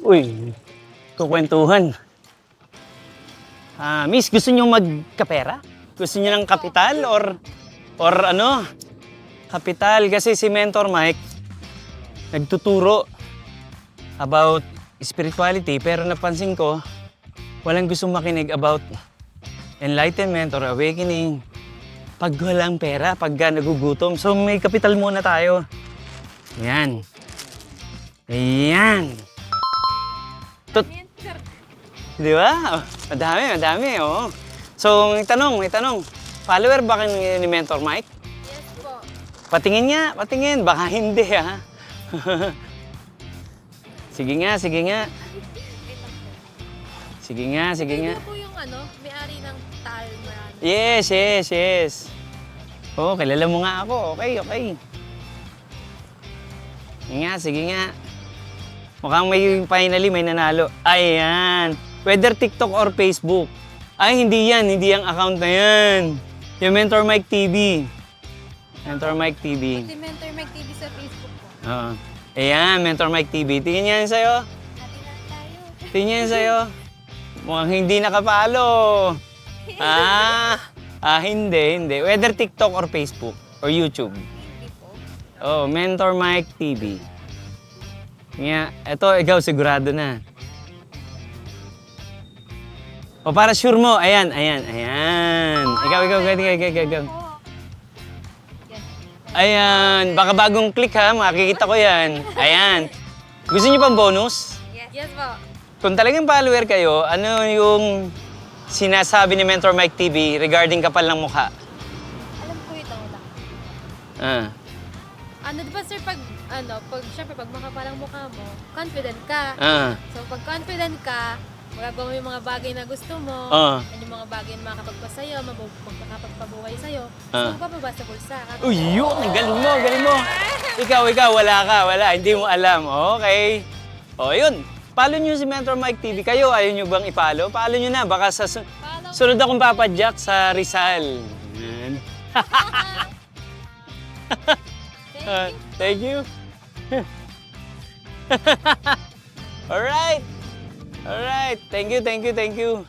Uy, kukwentuhan. Miss, gusto niyo magkapera? Gusto niyo ng kapital or ano? Kapital kasi si Mentor Mike nagtuturo about spirituality pero napansin ko walang gustong makinig about enlightenment or awakening pag walang pera, pagka nagugutom. So may kapital muna tayo. Yan. Ayan. Di ba? Madami, oo. So, may tanong. Follower ba kayo ni Mentor Mike? Yes po. Patingin nga, patingin. Baka hindi, ha? Sige nga. Sige nga. Hindi po yung may-ari ng Tal Marano. Yes. Oo, kilala mo nga ako. Okay. Sige nga. Mukhang finally may nanalo. Ayan. Whether TikTok or Facebook. Ay, hindi ang account na yan. Yung Mentor Mike TV. Mentor Mike TV. Si Mentor Mike TV sa Facebook po. Oo. Ayan, Mentor Mike TV. Tingin niya yan sa'yo. Hati na tayo. Tingin niya yan sa'yo. Mukhang hindi nakapalo. Hindi. Whether TikTok or Facebook or YouTube. Hindi po. Oh, Mentor Mike TV. Nga, eto, ikaw sigurado na. O para sure mo, ayan. Ikaw. Yan. Ayan, baka bagong click ha, makikita ko yan. Ayan. Gusto niyo pang bonus? Yes po. Kung talagang follower kayo, ano yung sinasabi ni Mentor Mike TV regarding kapal ng mukha? Alam ko ito lang. Ah, Di ba sir, syempre pag makapalang mukha mo, confident ka. ah, So pag confident ka, magagawa mo yung mga bagay na gusto mo, yan yung mga bagay na makakapagpasayo, magkakapagpabuhay sa'yo. So magpapaba sa bulsa. Uy, yun! Galing mo! Ikaw, wala. Hindi mo alam. Okay. O, yun. Follow nyo si Mentor Mike TV. Kayo, ayaw nyo bang i-follow? Follow nyo na. Baka sa sunod akong papadyak sa Rizal. Yan. Thank you. Alright. Thank you.